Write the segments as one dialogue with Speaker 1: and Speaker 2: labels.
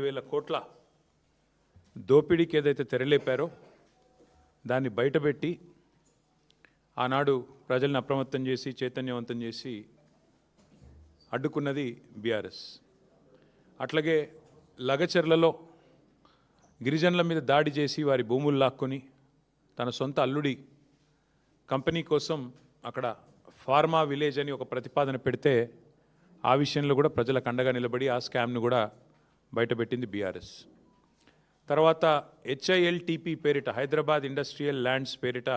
Speaker 1: వేల కోట్ల దోపిడీకి ఏదైతే తెరలేపారో దాన్ని బయటపెట్టి ఆనాడు ప్రజల్ని అప్రమత్తం చేసి చైతన్యవంతం చేసి అడ్డుకున్నది బీఆర్ఎస్. అట్లాగే లగచర్లలో గిరిజనుల మీద దాడి చేసి వారి భూములు లాక్కొని తన సొంత అల్లుడి కంపెనీ కోసం అక్కడ ఫార్మా విలేజ్ అని ఒక ప్రతిపాదన పెడితే ఆ విషయంలో కూడా ప్రజలకు అండగా నిలబడి ఆ స్కామ్ను కూడా బయటపెట్టింది బీఆర్ఎస్. తర్వాత HILTP పేరిట హైదరాబాద్ ఇండస్ట్రియల్ ల్యాండ్స్ పేరిట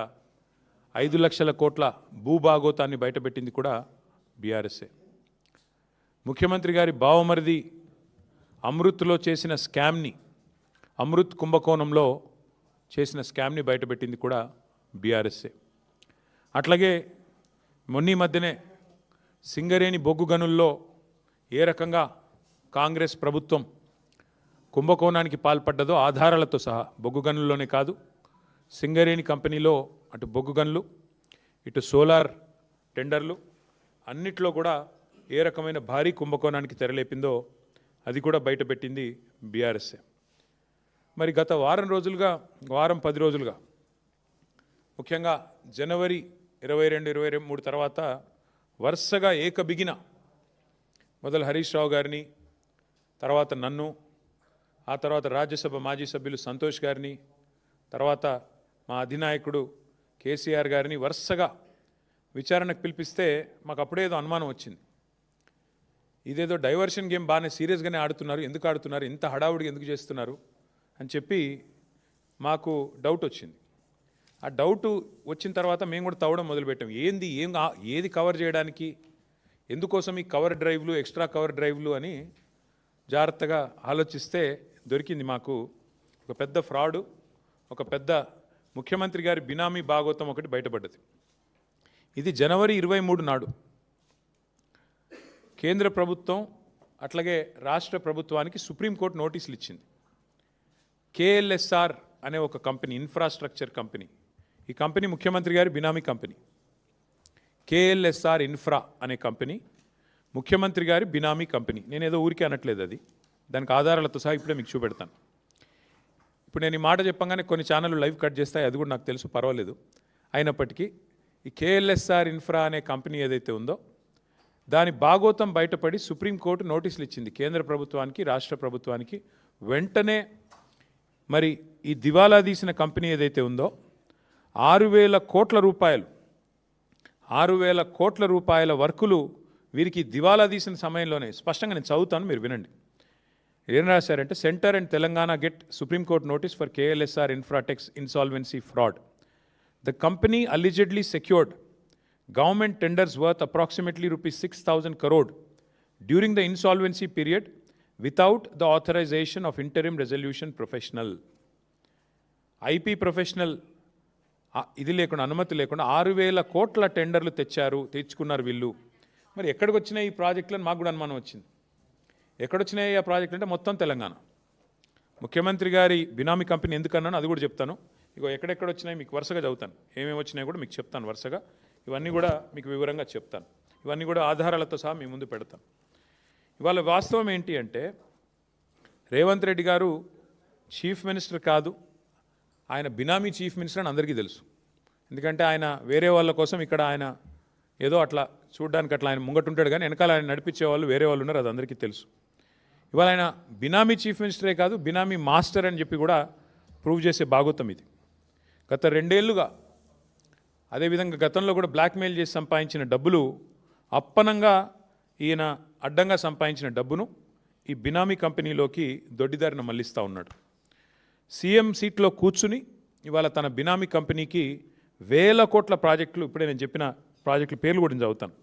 Speaker 1: 5 లక్షల కోట్ల భూభాగోతాన్ని బయటపెట్టింది కూడా బీఆర్ఎస్ఏ. ముఖ్యమంత్రి గారి బావమరిది అమృత్లో చేసిన స్కామ్ని, అమృత్ కుంభకోణంలో చేసిన స్కామ్ని బయటపెట్టింది కూడా బీఆర్ఎస్ఏ. అట్లాగే మొన్న మధ్యనే సింగరేణి బొగ్గు గనుల్లో ఏ రకంగా కాంగ్రెస్ ప్రభుత్వం కుంభకోణానికి పాల్పడ్డదో ఆధారాలతో సహా, బొగ్గు గనుల్లోనే కాదు సింగరేణి కంపెనీలో అటు బొగ్గు గనులు ఇటు సోలార్ టెండర్లు అన్నిట్లో కూడా ఏ రకమైన భారీ కుంభకోణానికి తెరలేపిందో అది కూడా బయటపెట్టింది బీఆర్ఎస్ఏ. మరి గత వారం 10 రోజులుగా ముఖ్యంగా జనవరి 22, 23 తర్వాత వరుసగా ఏకబిగిన మొదలు హరీష్ రావు గారిని, తర్వాత నన్ను, ఆ తర్వాత రాజ్యసభ మాజీ సభ్యులు సంతోష్ గారిని, తర్వాత మా అధినాయకుడు కేసీఆర్ గారిని వరుసగా విచారణకు పిలిపిస్తే మాకు అప్పుడేదో అనుమానం వచ్చింది. ఇదేదో డైవర్షన్ గేమ్ బాగానే సీరియస్గానే ఆడుతున్నారు, ఎందుకు ఆడుతున్నారు, ఇంత హడావుడిగా ఎందుకు చేస్తున్నారు అని చెప్పి మాకు డౌట్ వచ్చింది. ఆ డౌట్ వచ్చిన తర్వాత మేము కూడా తవ్వడం మొదలుపెట్టాం. ఏది కవర్ చేయడానికి, ఎందుకోసం ఈ కవర్ డ్రైవ్లు, ఎక్స్ట్రా కవర్ డ్రైవ్లు అని జాగ్రత్తగా ఆలోచిస్తే దొరికింది మాకు ఒక పెద్ద ఫ్రాడు, ఒక పెద్ద ముఖ్యమంత్రి గారి బినామీ భాగోతం ఒకటి బయటపడ్డది. ఇది జనవరి 23 నాడు కేంద్ర ప్రభుత్వం అట్లాగే రాష్ట్ర ప్రభుత్వానికి సుప్రీంకోర్టు నోటీసులు ఇచ్చింది. KLSR అనే ఒక కంపెనీ, ఇన్ఫ్రాస్ట్రక్చర్ కంపెనీ, ఈ కంపెనీ ముఖ్యమంత్రి గారి బినామీ కంపెనీ. KLSR ఇన్ఫ్రా అనే కంపెనీ ముఖ్యమంత్రి గారి బినామీ కంపెనీ. నేను ఏదో ఊరికే అనట్లేదు, అది దానికి ఆధారాలతో సహా ఇప్పుడే మీకు చూపెడతాను. ఇప్పుడు నేను ఈ మాట చెప్పంగానే కొన్ని ఛానళ్ళు లైవ్ కట్ చేస్తాయి, అది కూడా నాకు తెలుసు, పర్వాలేదు. అయినప్పటికీ ఈ KLSR ఇన్ఫ్రా అనే కంపెనీ ఏదైతే ఉందో దాని భాగోతం బయటపడి సుప్రీంకోర్టు నోటీసులు ఇచ్చింది కేంద్ర ప్రభుత్వానికి, రాష్ట్ర ప్రభుత్వానికి. వెంటనే మరి ఈ దివాలా తీసిన కంపెనీ ఏదైతే ఉందో 6,000 కోట్ల రూపాయల వర్కులు వీరికి దివాలా తీసిన సమయంలోనే, స్పష్టంగా నేను చదువుతాను, మీరు వినండి. ఏం రాశారంటే, centre and Telangana get supreme court notice for KLSR Infratech's insolvency fraud. The company allegedly secured government tenders worth approximately rupees 6,000 crore during the insolvency period without the authorization of interim resolution professional. IP professional ఇది లేకుండా, అనుమతి లేకుండా 6,000 కోట్ల టెండర్లు తెచ్చుకున్నారు వీళ్ళు. మరి ఎక్కడికి వచ్చినాయి ఈ ప్రాజెక్టులను మాకు కూడా అనుమానం వచ్చింది. ఎక్కడొచ్చినాయి ఆ ప్రాజెక్టులు అంటే మొత్తం తెలంగాణ. ముఖ్యమంత్రి గారి బినామీ కంపెనీ ఎందుకన్నాను అది కూడా చెప్తాను. ఇగో ఎక్కడెక్కడ వచ్చినాయి మీకు వరుసగా చదువుతాను, ఏమేమి వచ్చినాయి కూడా మీకు చెప్తాను వరుసగా. ఇవన్నీ కూడా మీకు వివరంగా చెప్తాను, ఇవన్నీ కూడా ఆధారాలతో సహా మీ ముందు పెడతాను. ఇవాళ వాస్తవం ఏంటి అంటే, రేవంత్ రెడ్డి గారు చీఫ్ మినిస్టర్ కాదు, ఆయన బినామీ చీఫ్ మినిస్టర్ అని అందరికీ తెలుసు. ఎందుకంటే ఆయన వేరే వాళ్ళ కోసం ఇక్కడ ఆయన ఏదో అట్లా చూడడానికి అట్లా ఆయన ముంగటుంటాడు, కానీ వెనకాల ఆయన నడిపించే వాళ్ళు వేరే వాళ్ళు ఉన్నారు, అది అందరికీ తెలుసు. ఇవాళ ఆయన బినామీ చీఫ్ మినిస్టరే కాదు, బినామీ మాస్టర్ అని చెప్పి కూడా ప్రూవ్ చేసే భాగోతం ఇది. గత 2 ఏళ్లుగా, అదేవిధంగా గతంలో కూడా బ్లాక్మెయిల్ చేసి సంపాదించిన డబ్బులు, అప్పనంగా ఈయన అడ్డంగా సంపాదించిన డబ్బును ఈ బినామీ కంపెనీలోకి దొడ్డిదారిన మళ్లిస్తూ ఉన్నాడు. సీఎం సీట్లో కూర్చుని ఇవాళ తన బినామీ కంపెనీకి 1,000 కోట్ల ప్రాజెక్టులు, ఇప్పుడే నేను చెప్పిన ప్రాజెక్టుల పేర్లు కూడా చదువుతాను.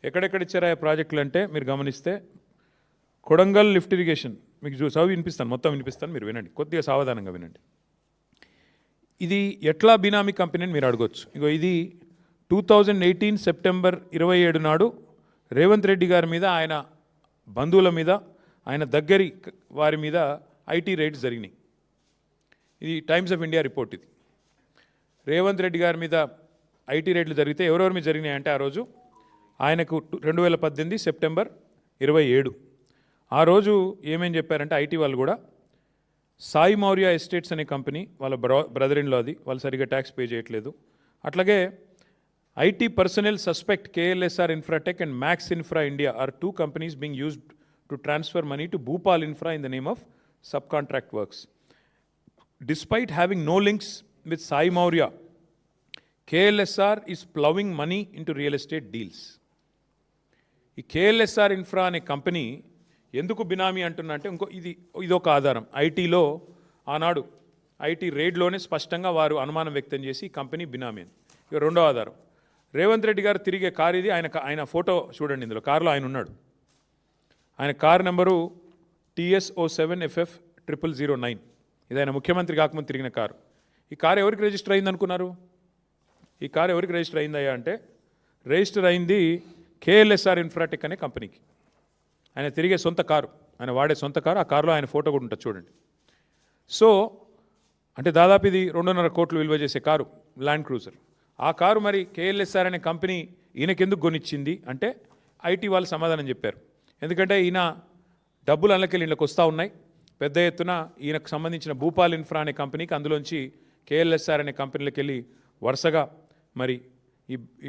Speaker 1: ఎక్కడెక్కడ ఇచ్చారా ఆ ప్రాజెక్టులు అంటే మీరు గమనిస్తే, కొడంగల్ లిఫ్ట్ ఇరిగేషన్, మీకు చదివి వినిపిస్తాను, మొత్తం వినిపిస్తాను, మీరు వినండి, కొద్దిగా సావధానంగా వినండి. ఇది ఎట్లా బినామీ కంపెనీ అని మీరు అడగొచ్చు. ఇగో ఇది 2018 సెప్టెంబర్ 27 నాడు రేవంత్ రెడ్డి గారి మీద, ఆయన బంధువుల మీద, ఆయన దగ్గరి వారి మీద IT రైడ్స్ జరిగినాయి. ఇది టైమ్స్ ఆఫ్ ఇండియా రిపోర్ట్. ఇది రేవంత్ రెడ్డి గారి మీద IT రైడ్లు జరిగితే ఎవరెవరి మీద జరిగినాయంటే, ఆ రోజు ఆయనకు 2018 సెప్టెంబర్ 27 ఆ రోజు ఏమేం చెప్పారంటే ఐటీ వాళ్ళు కూడా సాయి మౌర్య ఎస్టేట్స్ అనే కంపెనీ వాళ్ళ బ్రదర్ ఇన్ లాది, వాళ్ళు సరిగ్గా ట్యాక్స్ పే చేయట్లేదు. అట్లాగే IT personal suspect KLSR infratech and Max Infra India are 2 companies being used to transfer money to Bhopal Infra in the name of subcontract works. Despite having no links with Sai Maurya, KLSR is plowing money into real estate deals. ఈ KLSR infra అనే company ఎందుకు బినామీ అంటున్నా అంటే ఇదొక ఆధారం. ఐటీలో ఆనాడు IT రేడ్లోనే స్పష్టంగా వారు అనుమానం వ్యక్తం చేసి ఈ కంపెనీ బినామీ అని. ఇక రెండో ఆధారం, రేవంత్ రెడ్డి గారు తిరిగే కారు ఇది. ఆయన ఫోటో చూడండి, ఇందులో కారులో ఆయన ఉన్నాడు. ఆయన కారు నెంబరు TS07FF 0009. ఇది ఆయన ముఖ్యమంత్రి కాకముందు తిరిగిన కారు. ఈ కారు ఎవరికి రిజిస్టర్ అయింది అనుకున్నారు? ఈ కారు ఎవరికి రిజిస్టర్ అయిందయ్యా అంటే రిజిస్టర్ అయింది కేఎల్ఎస్ఆర్ ఇన్ఫ్రాటెక్ అనే కంపెనీకి. ఆయన తిరిగే సొంత కారు, ఆయన వాడే సొంత కారు. ఆ కారులో ఆయన ఫోటో కూడా ఉంటుంది చూడండి. సో అంటే దాదాపు ఇది 2.5 కోట్లు విలువ చేసే కారు, ల్యాండ్ క్రూజర్. ఆ కారు మరి కేఎల్ఎస్ఆర్ అనే కంపెనీ ఈయనకెందుకు కొనిచ్చింది అంటే ఐటీ వాళ్ళు సమాధానం చెప్పారు. ఎందుకంటే ఈయన డబ్బులు అందులోకెళ్ళి ఇళ్ళకి వస్తూ ఉన్నాయి పెద్ద ఎత్తున. ఈయనకు సంబంధించిన భూపాల్ ఇన్ఫ్రా అనే కంపెనీకి అందులోంచి కేఎల్ఎస్ఆర్ అనే కంపెనీలకు వెళ్ళి వరుసగా మరి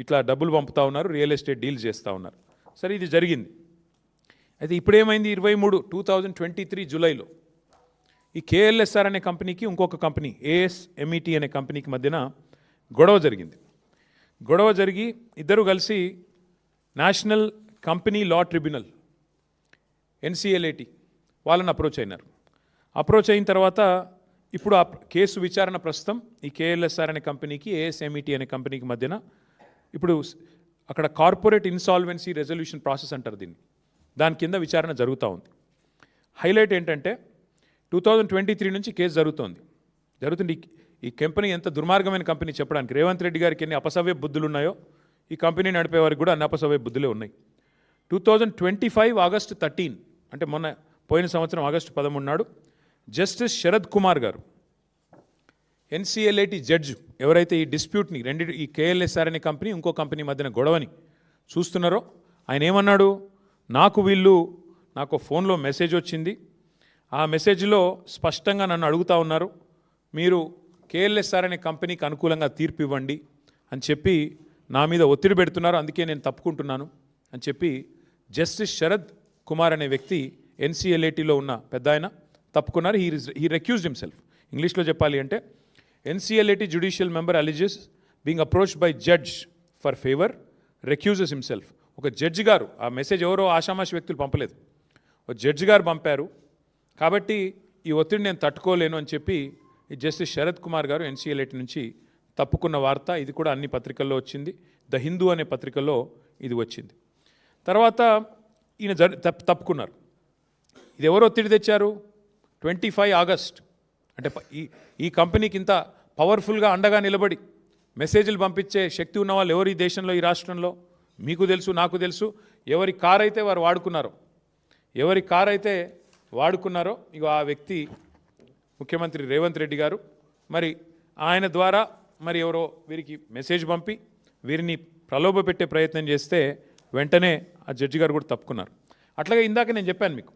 Speaker 1: ఇట్లా డబ్బులు పంపుతూ ఉన్నారు, రియల్ ఎస్టేట్ డీల్స్ చేస్తూ ఉన్నారు. సరే, ఇది జరిగింది. అయితే ఇప్పుడేమైంది, 2023 జూలైలో ఈ కేఎల్ఎస్ఆర్ అనే కంపెనీకి ఇంకొక కంపెనీ ASMET అనే కంపెనీకి మధ్యన గొడవ జరిగింది. గొడవ జరిగి ఇద్దరు కలిసి national company law tribunal NCLAT వాళ్ళని అప్రోచ్ అయినారు. అప్రోచ్ అయిన తర్వాత ఇప్పుడు ఆ కేసు విచారణ ప్రస్తుతం ఈ కేఎల్ఎస్ఆర్ అనే కంపెనీకి ASMET అనే కంపెనీకి మధ్యన ఇప్పుడు అక్కడ కార్పొరేట్ ఇన్సాల్వెన్సీ రెజల్యూషన్ ప్రాసెస్ అంటారు దీన్ని, దాని కింద విచారణ జరుగుతూ ఉంది. హైలైట్ ఏంటంటే 2023 నుంచి కేసు జరుగుతుంది. ఈ కంపెనీ ఎంత దుర్మార్గమైన కంపెనీ చెప్పడానికి రేవంత్ రెడ్డి గారికి ఎన్ని అపసవ్య బుద్ధులు ఉన్నాయో ఈ కంపెనీ నడిపే వారికి కూడా అన్ని అపసవ్య బుద్ధులే ఉన్నాయి. 2025 ఆగస్టు 13, అంటే పోయిన సంవత్సరం ఆగస్టు 13 నాడు జస్టిస్ శరద్ కుమార్ గారు, NCLAT జడ్జి, ఎవరైతే ఈ డిస్ప్యూట్ని ఈ కేఎల్ఎస్ఆర్ అనే కంపెనీ ఇంకో కంపెనీ మధ్యన గొడవని చూస్తున్నారో ఆయన ఏమన్నాడు, నాకు ఫోన్లో మెసేజ్ వచ్చింది. ఆ మెసేజ్లో స్పష్టంగా నన్ను అడుగుతూ ఉన్నారు, మీరు కేఎల్ఎస్ఆర్ అనే కంపెనీకి అనుకూలంగా తీర్పు ఇవ్వండి అని చెప్పి నా మీద ఒత్తిడి పెడుతున్నారు, అందుకే నేను తప్పుకుంటున్నాను అని చెప్పి జస్టిస్ శరద్ కుమార్ అనే వ్యక్తి NCLATలో ఉన్న పెద్ద ఆయన తప్పుకున్నారు. He రెక్యూజ్డ్ himself. ఇంగ్లీష్లో చెప్పాలి అంటే NCLAT judicial member alleges being approached by judge for favour recuses himself. ఒక జడ్జి గారు, ఆ మెసేజ్ ఎవరో ఆషామాషి వ్యక్తులు పంపలేదు, ఒక జడ్జి గారు పంపారు. కాబట్టి ఈ ఒత్తిడి నేను తట్టుకోలేను అని చెప్పి ఈ జస్టిస్ శరద్ కుమార్ గారు NCLAT నుంచి తప్పుకున్న వార్త. ఇది కూడా అన్ని పత్రికల్లో వచ్చింది. ద హిందూ అనే పత్రికల్లో ఇది వచ్చింది. తర్వాత ఈయన తప్పుకున్నారు. ఇది ఎవరు ఒత్తిడి తెచ్చారు? 25 ఆగస్ట్, అంటే ఈ కంపెనీకి ఇంత పవర్ఫుల్గా అండగా నిలబడి మెసేజ్లు పంపించే శక్తి ఉన్న వాళ్ళు ఎవరు ఈ దేశంలో, ఈ రాష్ట్రంలో? మీకు తెలుసు, నాకు తెలుసు. ఎవరి కారు అయితే వారు వాడుకున్నారో ఇక ఆ వ్యక్తి ముఖ్యమంత్రి రేవంత్ రెడ్డి గారు. మరి ఆయన ద్వారా మరి ఎవరో వీరికి మెసేజ్ పంపి వీరిని ప్రలోభ పెట్టే ప్రయత్నం చేస్తే వెంటనే ఆ జడ్జి గారు కూడా తప్పుకున్నారు. అట్లాగే ఇందాక నేను చెప్పాను మీకు,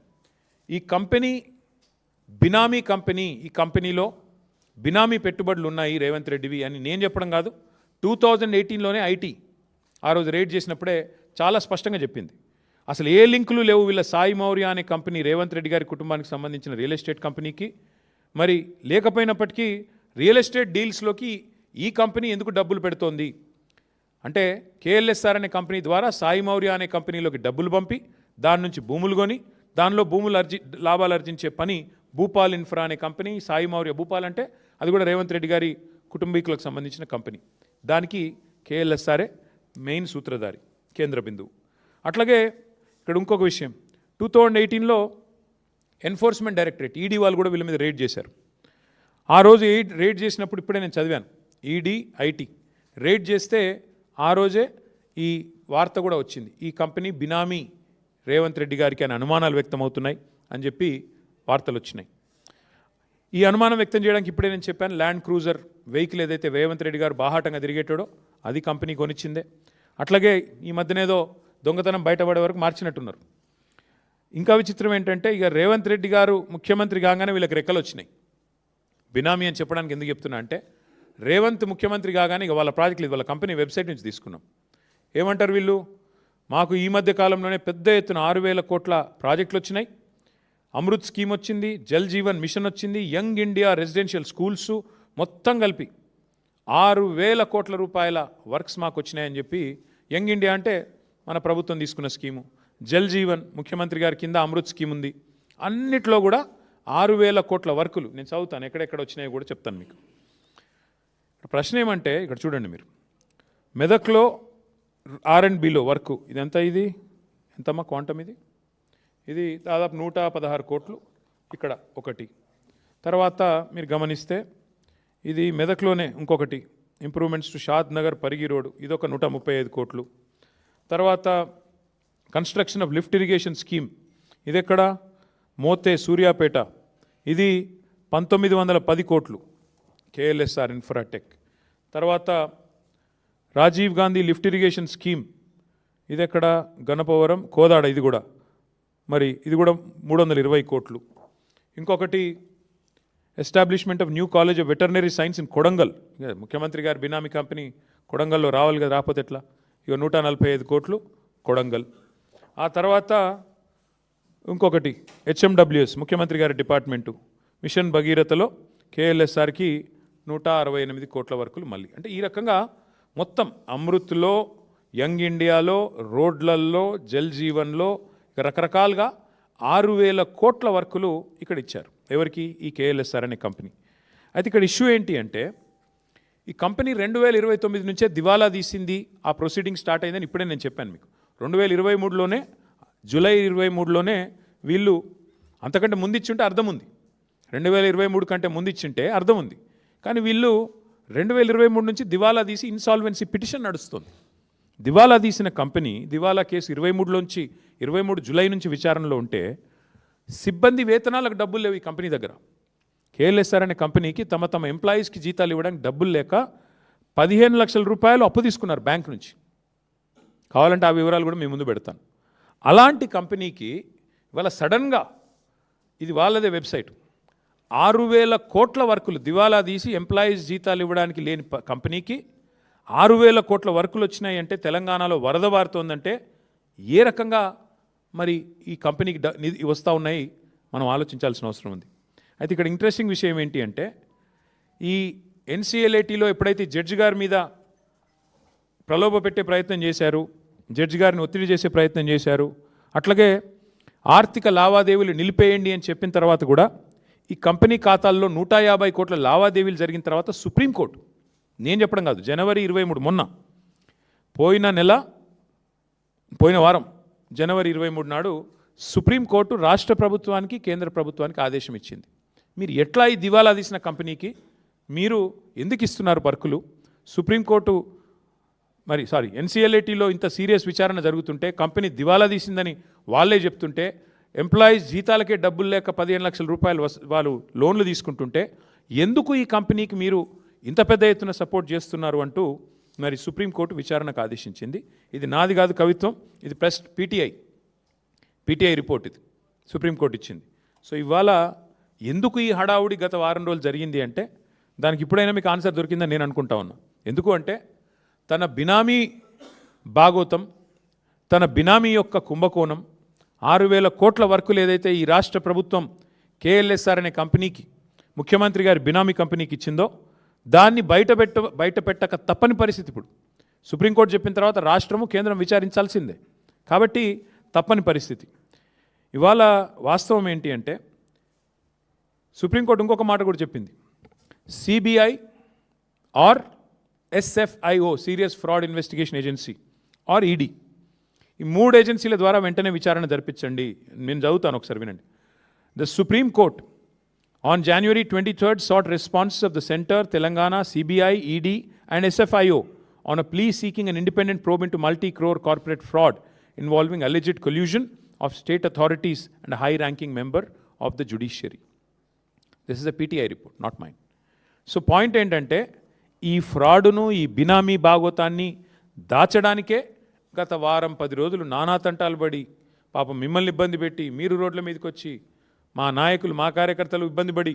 Speaker 1: ఈ కంపెనీ బినామీ కంపెనీ, ఈ కంపెనీలో బినామీ పెట్టుబడులు ఉన్నాయి రేవంత్ రెడ్డివి అని నేను చెప్పడం కాదు. 2018లోనే ఐటీ ఆ రోజు రేడ్ చేసినప్పుడే చాలా స్పష్టంగా చెప్పింది. అసలు ఏ లింకులు లేవు వీళ్ళ సాయి మౌర్య అనే కంపెనీ రేవంత్ రెడ్డి గారి కుటుంబానికి సంబంధించిన రియల్ ఎస్టేట్ కంపెనీకి. మరి లేకపోయినప్పటికీ రియల్ ఎస్టేట్ డీల్స్లోకి ఈ కంపెనీ ఎందుకు డబ్బులు పెడుతోంది అంటే కేఎల్ఎస్ఆర్ అనే కంపెనీ ద్వారా సాయి మౌర్య అనే కంపెనీలోకి డబ్బులు పంపి దాని నుంచి భూములు కొని దానిలో లాభాలు ఆర్జించే పని భూపాల్ ఇన్ఫ్రా అనే కంపెనీ. సాయి మౌర్య, భూపాల్ అంటే అది కూడా రేవంత్ రెడ్డి గారి కుటుంబీకులకు సంబంధించిన కంపెనీ. దానికి కేఎల్ఎస్ఆర్ఏ మెయిన్ సూత్రధారి, కేంద్ర బిందువు. అట్లాగే ఇక్కడ ఇంకొక విషయం, 2018లో ఎన్ఫోర్స్మెంట్ డైరెక్టరేట్ ఈడీ వాళ్ళు కూడా వీళ్ళ మీద రేడ్ చేశారు. ఆ రోజు రేడ్ చేసినప్పుడు ఇప్పుడే నేను చదివాను, ఈడీ ఐటీ రేడ్ చేస్తే ఆ రోజే ఈ వార్త కూడా వచ్చింది, ఈ కంపెనీ బినామీ రేవంత్ రెడ్డి గారికి అని అనుమానాలు వ్యక్తమవుతున్నాయి అని చెప్పి వార్తలు వచ్చినాయి. ఈ అనుమానం వ్యక్తం చేయడానికి ఇప్పుడే నేను చెప్పాను, ల్యాండ్ క్రూజర్ వెహికల్ ఏదైతే రేవంత్ రెడ్డి గారు బాహాటంగా తిరిగేటాడో అది కంపెనీ కొనిచ్చిందే. అట్లాగే ఈ మధ్యనేదో దొంగతనం బయటపడే వరకు మార్చినట్టున్నారు. ఇంకా విచిత్రం ఏంటంటే ఇక రేవంత్ రెడ్డి గారు ముఖ్యమంత్రి కాగానే వీళ్ళకి రెక్కలు వచ్చినాయి. బినామీ అని చెప్పడానికి ఎందుకు చెప్తున్నా అంటే రేవంత్ ముఖ్యమంత్రి కాగానే ఇక వాళ్ళ ప్రాజెక్టులు వాళ్ళ కంపెనీ వెబ్సైట్ నుంచి తీసుకున్నాం. ఏమంటారు వీళ్ళు, మాకు ఈ మధ్య కాలంలోనే పెద్ద ఎత్తున 6,000 కోట్ల ప్రాజెక్టులు వచ్చినాయి, అమృత్ స్కీమ్ వచ్చింది, జల్ జీవన్ మిషన్ వచ్చింది, యంగ్ ఇండియా రెసిడెన్షియల్ స్కూల్స్ మొత్తం కలిపి 6,000 కోట్ల రూపాయల వర్క్స్ మాకు వచ్చినాయని చెప్పి, యంగ్ ఇండియా అంటే మన ప్రభుత్వం తీసుకున్న స్కీము, జల్ జీవన్ ముఖ్యమంత్రి గారి కింద అమృత్ స్కీమ్ ఉంది, అన్నిట్లో కూడా 6,000 కోట్ల వర్కులు. నేను చదువుతాను ఎక్కడెక్కడ వచ్చినాయో కూడా చెప్తాను మీకు. ప్రశ్న ఏమంటే ఇక్కడ చూడండి మీరు, మెదక్లో R&Bలో వర్క్ ఇదంతా, ఇది ఎంతమ్మా క్వాంటమ్, ఇది దాదాపు 116 కోట్లు. ఇక్కడ ఒకటి, తర్వాత మీరు గమనిస్తే ఇది మెదక్లోనే ఇంకొకటి improvements to Shad Nagar Parigi road, ఇదొక 135 కోట్లు. తర్వాత construction of lift irrigation scheme, ఇది ఎక్కడ, మోతే సూర్యాపేట, ఇది 1910 కోట్లు KLSR ఇన్ఫ్రాటెక్. తర్వాత Rajiv Gandhi lift irrigation scheme, ఇది ఎక్కడ, గణపవరం కోదాడ, ఇది కూడా మరి ఇది కూడా 320 కోట్లు. ఇంకొకటి establishment of new college of veterinary science in Kodangal, ముఖ్యమంత్రి గారి బినామీ కంపెనీ కొడంగల్లో రావాలి కదా, రాకపోతే ఎట్లా, ఇక 145 కోట్లు కొడంగల్. ఆ తర్వాత ఇంకొకటి HMWS ముఖ్యమంత్రి గారి డిపార్ట్మెంటు మిషన్ భగీరథలో KLSRకి 168 కోట్ల వర్కులు మళ్ళీ. అంటే ఈ రకంగా మొత్తం అమృత్లో, యంగ్ ఇండియాలో, రోడ్లల్లో, జల్ జీవన్లో రకరకాలుగా 6,000 కోట్ల వర్కులు ఇక్కడ ఇచ్చారు. ఎవరికి, ఈ KLSR అనే కంపెనీ. అయితే ఇక్కడ ఇష్యూ ఏంటి అంటే ఈ కంపెనీ 2029 నుంచే దివాలా తీసింది, ఆ ప్రొసీడింగ్ స్టార్ట్ అయిందని ఇప్పుడే నేను చెప్పాను మీకు. 2023లోనే జూలై 23లోనే వీళ్ళు, అంతకంటే ముందు ఇచ్చింటే అర్థం ఉంది, 2023 కంటే ముందు ఇచ్చింటే అర్థం ఉంది. కానీ వీళ్ళు 2023 నుంచి దివాలా తీసి ఇన్సాల్వెన్సీ పిటిషన్ నడుస్తుంది. దివాలా తీసిన కంపెనీ దివాలా కేసు 23 జూలై నుంచి విచారణలో ఉంటే సిబ్బంది వేతనాలకు డబ్బులు లేవు ఈ కంపెనీ దగ్గర. KLSR అనే కంపెనీకి తమ ఎంప్లాయీస్కి జీతాలు ఇవ్వడానికి డబ్బులు లేక 15 లక్షల రూపాయలు అప్పు తీసుకున్నారు బ్యాంక్ నుంచి. కావాలంటే ఆ వివరాలు కూడా మీ ముందు పెడతాను. అలాంటి కంపెనీకి ఇవాళ సడన్గా, ఇది వాళ్ళదే వెబ్సైట్, 6,000 కోట్ల వర్కులు దివాలా తీసి ఎంప్లాయీస్ జీతాలు ఇవ్వడానికి లేని కంపెనీకి 6,000 కోట్ల వర్కులు వచ్చినాయి అంటే, తెలంగాణలో వరద బారుతోందంటే ఏ రకంగా మరి ఈ కంపెనీకి వస్తూ ఉన్నాయి మనం ఆలోచించాల్సిన అవసరం ఉంది. అయితే ఇక్కడ ఇంట్రెస్టింగ్ విషయం ఏంటి అంటే ఈ NCLATలో ఎప్పుడైతే జడ్జి గారి మీద ప్రలోభ పెట్టే ప్రయత్నం చేశారు, జడ్జి గారిని ఒత్తిడి చేసే ప్రయత్నం చేశారు, అట్లాగే ఆర్థిక లావాదేవీలు నిలిపేయండి అని చెప్పిన తర్వాత కూడా ఈ కంపెనీ ఖాతాల్లో 150 కోట్ల లావాదేవీలు జరిగిన తర్వాత సుప్రీంకోర్టు, నేను చెప్పడం కాదు, జనవరి 23 మొన్న పోయిన వారం జనవరి 23 నాడు సుప్రీంకోర్టు రాష్ట్ర ప్రభుత్వానికి కేంద్ర ప్రభుత్వానికి ఆదేశం ఇచ్చింది. మీరు ఎట్లా ఈ దివాలా తీసిన కంపెనీకి మీరు ఎందుకు ఇస్తున్నారు వర్కులు? సుప్రీంకోర్టు NCLATలో ఇంత సీరియస్ విచారణ జరుగుతుంటే, కంపెనీ దివాలా తీసిందని వాళ్ళే చెప్తుంటే, ఎంప్లాయీస్ జీతాలకే డబ్బులు లేక 15 లక్షల రూపాయలు వాళ్ళు లోన్లు తీసుకుంటుంటే ఎందుకు ఈ కంపెనీకి మీరు ఇంత పెద్ద ఎత్తున సపోర్ట్ చేస్తున్నారు అంటూ మరి సుప్రీంకోర్టు విచారణకు ఆదేశించింది. ఇది నాది కాదు కవిత్వం, ఇది ప్రెస్ PTI రిపోర్ట్, ఇది సుప్రీంకోర్టు ఇచ్చింది. సో ఇవాళ ఎందుకు ఈ హడావుడి గత వారం రోజులు జరిగింది అంటే దానికి ఇప్పుడైనా మీకు ఆన్సర్ దొరికిందని నేను అనుకుంటా ఉన్నా. ఎందుకు అంటే తన బినామీ భాగోతం, తన బినామీ యొక్క కుంభకోణం, 6,000 కోట్ల వర్కులు ఏదైతే ఈ రాష్ట్ర ప్రభుత్వం KLSR అనే కంపెనీకి, ముఖ్యమంత్రి గారి బినామీ కంపెనీకి ఇచ్చిందో దాన్ని బయట పెట్టక తప్పని పరిస్థితి. ఇప్పుడు సుప్రీంకోర్టు చెప్పిన తర్వాత రాష్ట్రము కేంద్రం విచారించాల్సిందే, కాబట్టి తప్పని పరిస్థితి. ఇవాళ వాస్తవం ఏంటి అంటే సుప్రీంకోర్టు ఇంకొక మాట కూడా చెప్పింది, CBI or SFIO serious fraud investigation agency or ED, ఈ 3 ఏజెన్సీల ద్వారా వెంటనే విచారణ జరిపించండి. నేను చదువుతాను, ఒకసారి వినండి. The supreme court on January 23rd sought responses of the Center, Telangana, CBI, ED and SFIO on a plea seeking an independent probe into multi-crore corporate fraud involving alleged collusion of state authorities and a high-ranking member of the judiciary. This is a PTI report, not mine. So point ఏంటంటే ఈ ఫ్రాడును, ఈ బినామీ భాగోతాన్ని దాచడానికే గత వారం 10 రోజులు నానా తంటాలు పడి పాపం మిమ్మల్ని ఇబ్బంది పెట్టి మీరు రోడ్ల మీదకి వచ్చి మా నాయకులు మా కార్యకర్తలు ఇబ్బంది పడి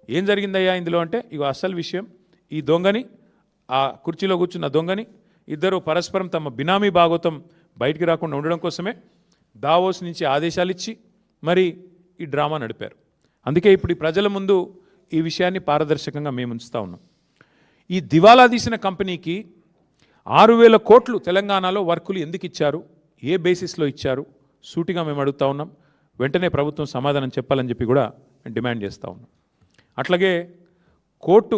Speaker 1: ఏం జరిగిందయ్యా ఇందులో అంటే ఇగో అసలు విషయం ఈ దొంగని ఆ కుర్చీలో కూర్చున్న దొంగని ఇద్దరు పరస్పరం తమ బినామీ భాగోతం బయటికి రాకుండా ఉండడం కోసమే దావోస్ నుంచి ఆదేశాలు ఇచ్చి మరి ఈ డ్రామా నడిపారు. అందుకే ఇప్పుడు ఈ ప్రజల ముందు ఈ విషయాన్ని పారదర్శకంగా మేము ఉంచుతా ఉన్నాం. ఈ దివాలా తీసిన కంపెనీకి 6,000 కోట్లు తెలంగాణలో వర్కులు ఎందుకు ఇచ్చారు, ఏ బేసిస్లో ఇచ్చారు, సూటిగా మేము అడుగుతా ఉన్నాం. వెంటనే ప్రభుత్వం సమాధానం చెప్పాలని చెప్పి కూడా మేము డిమాండ్ చేస్తూ ఉన్నాం. అట్లాగే కోర్టు,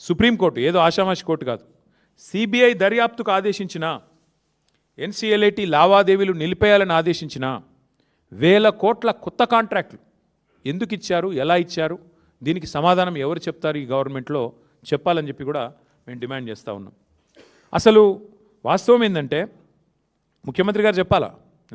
Speaker 1: సుప్రీంకోర్టు ఏదో ఆషామాషి కోర్టు కాదు, సిబిఐ దర్యాప్తుకు ఆదేశించిన, ఎన్సిఎల్ఐటి లావాదేవీలు నిలిపేయాలని ఆదేశించిన 1,000 కోట్ల కొత్త కాంట్రాక్టులు ఎందుకు ఇచ్చారు, ఎలా ఇచ్చారు, దీనికి సమాధానం ఎవరు చెప్తారు ఈ గవర్నమెంట్లో చెప్పాలని చెప్పి కూడా మేము డిమాండ్ చేస్తూ ఉన్నాం. అసలు వాస్తవం ఏంటంటే ముఖ్యమంత్రి గారు చెప్పాలా,